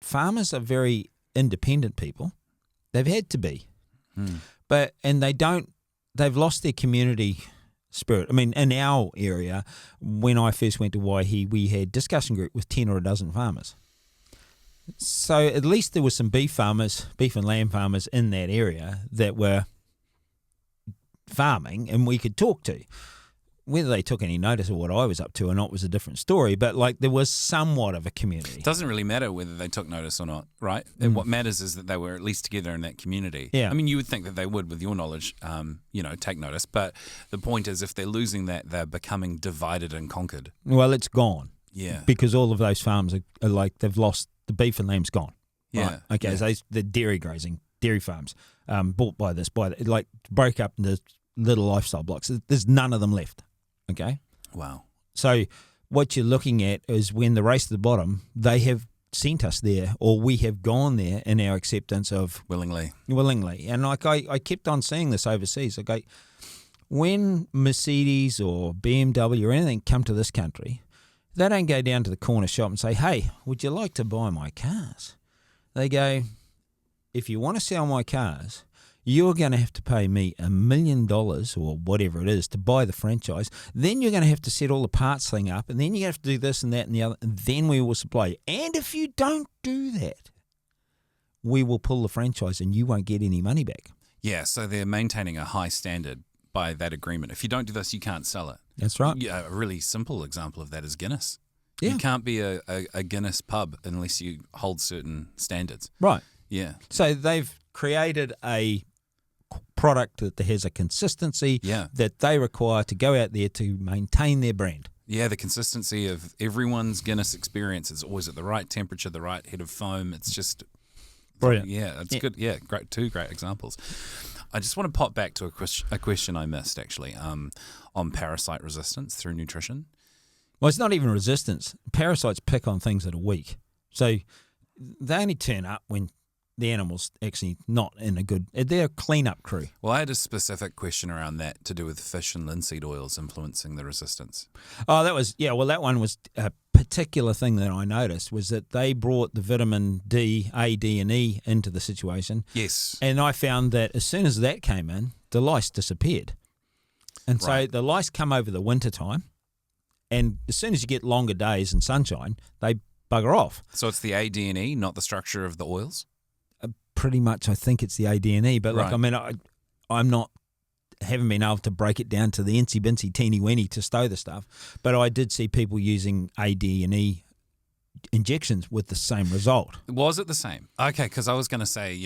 farmers are very independent people. They've had to be. They've lost their community spirit. I mean, in our area, when I first went to Waihi, we had discussion group with 10 or a dozen farmers. So at least there were some beef and lamb farmers in that area that were farming and we could talk to. Whether they took any notice of what I was up to or not was a different story, but like there was somewhat of a community. It doesn't really matter whether they took notice or not, right? And what matters is that they were at least together in that community. Yeah. I mean, you would think that they would, with your knowledge, take notice. But the point is, if they're losing that, they're becoming divided and conquered. Well, it's gone. Yeah. Because all of those farms are like, they've lost, the beef and lamb's gone. Yeah. Right? Okay, so the dairy farms, bought by like broke up into little lifestyle blocks. There's none of them left. Okay. Wow. So what you're looking at is when the race to the bottom, they have sent us there, or we have gone there in our acceptance of willingly. And like I kept on seeing this overseas. Okay, when Mercedes or BMW or anything come to this country, they don't go down to the corner shop and say, "Hey, would you like to buy my cars?" They go, "If you want to sell my cars, you're going to have to pay me $1 million or whatever it is to buy the franchise. Then you're going to have to set all the parts thing up, and then you have to do this and that and the other, and then we will supply you. And if you don't do that, we will pull the franchise and you won't get any money back." Yeah, so they're maintaining a high standard by that agreement. If you don't do this, you can't sell it. That's right. Yeah, a really simple example of that is Guinness. Yeah. You can't be a Guinness pub unless you hold certain standards. Right. Yeah. So they've created a product that has a consistency that they require to go out there to maintain their brand. Yeah, the consistency of everyone's Guinness experience is always at the right temperature, the right head of foam. It's just brilliant. Yeah, it's good. Yeah, great. Two great examples. I just want to pop back to a question I missed actually on parasite resistance through nutrition. Well, it's not even resistance. Parasites pick on things that are weak. So they only turn up when the animal's actually not in a good... They're a clean-up crew. Well, I had a specific question around that to do with fish and linseed oils influencing the resistance. Oh, that was... Yeah, well, that one was a particular thing that I noticed was that they brought the vitamin D, A, D, and E into the situation. Yes. And I found that as soon as that came in, the lice disappeared. And so the lice come over the winter time, and as soon as you get longer days and sunshine, they bugger off. So it's the A, D, and E, not the structure of the oils? Pretty much, I think it's the AD&E, but like, I mean, I'm not, haven't been able to break it down to the incy bincy teeny weeny to stow the stuff, but I did see people using AD&E injections with the same result. Was it the same? Okay, because I was going to say,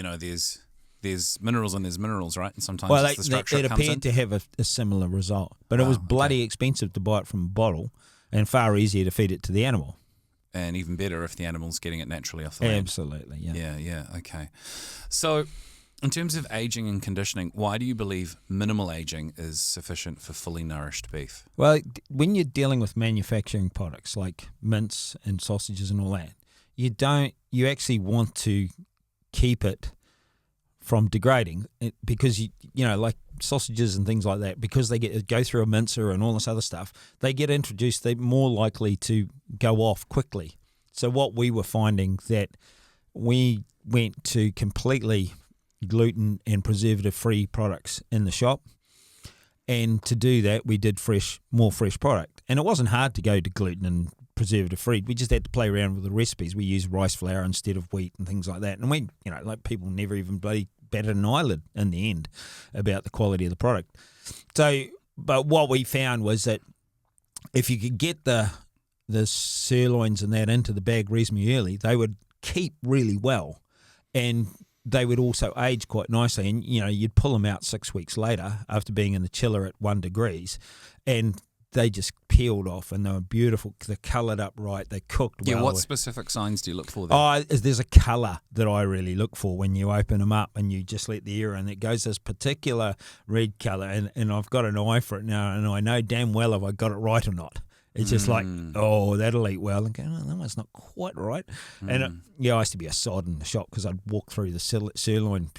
there's minerals and there's minerals, right? And sometimes well, it's the structure it comes in. appeared to have a similar result, but it was bloody expensive to buy it from a bottle and far easier to feed it to the animal. And even better if the animal's getting it naturally off the land. Absolutely, yeah. Yeah, okay. So in terms of aging and conditioning, why do you believe minimal aging is sufficient for fully nourished beef? Well, when you're dealing with manufacturing products like mince and sausages and all that, you actually want to keep it from degrading because, like sausages and things like that, because they go through a mincer and all this other stuff, they get introduced, they're more likely to go off quickly. So what we were finding that we went to completely gluten and preservative-free products in the shop, and to do that we did more fresh product. And it wasn't hard to go to gluten and preservative-free. We just had to play around with the recipes. We used rice flour instead of wheat and things like that. And we, like people never even bloody batted an eyelid in the end about the quality of the product. So, but what we found was that if you could get the sirloins and that into the bag reasonably early, they would keep really well, and they would also age quite nicely. And you'd pull them out 6 weeks later after being in the chiller at 1 degrees, and they just peeled off, and they were beautiful. They're coloured up right. They cooked well. Yeah, what specific signs do you look for there? Oh, there's a colour that I really look for when you open them up and you just let the air in. It goes this particular red colour, and I've got an eye for it now, and I know damn well if I got it right or not. It's just like, oh, that'll eat well. And go, oh, that one's not quite right. And I used to be a sod in the shop because I'd walk through the sirloin,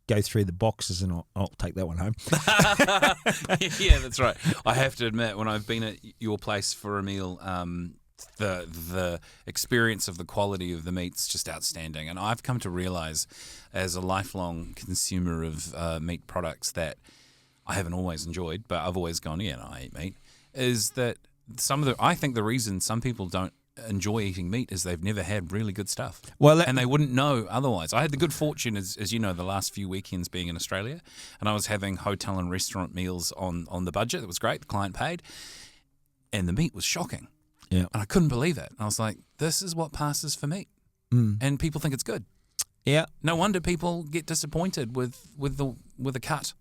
go through the boxes, and I'll take that one home. Yeah, that's right. I have to admit, when I've been at your place for a meal, the experience of the quality of the meat's just outstanding. And I've come to realize, as a lifelong consumer of meat products that I haven't always enjoyed, but I've always gone, yeah, no, I eat meat, is that I think the reason some people don't enjoy eating meat is they've never had really good stuff. Well, and they wouldn't know otherwise. I had the good fortune, as you know, the last few weekends being in Australia, and I was having hotel and restaurant meals on the budget. It was great. The client paid, and the meat was shocking. Yeah. And I couldn't believe it. And I was like, this is what passes for meat. And people think it's good. Yeah. No wonder people get disappointed with the cut.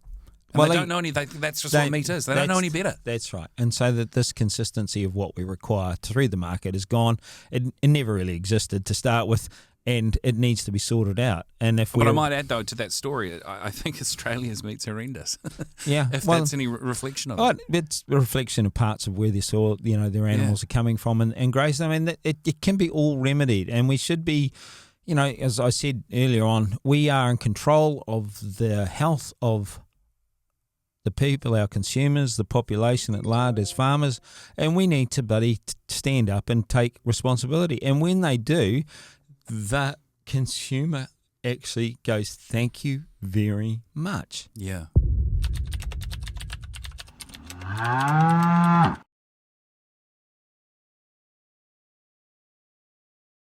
And Well, they don't know any. That's just what meat is. They don't know any better. That's right. And so that this consistency of what we require through the market is gone. It never really existed to start with, and it needs to be sorted out. And if But I might add, though, to that story, I think Australia's meat's horrendous. Yeah, if that's any reflection of it. It's a reflection of parts of where their animals are coming from and grazed. I mean, it can be all remedied, and we should be. As I said earlier on, we are in control of the health of the people, our consumers, the population at large as farmers, and we need to stand up and take responsibility. And when they do, the consumer actually goes, thank you very much. Yeah.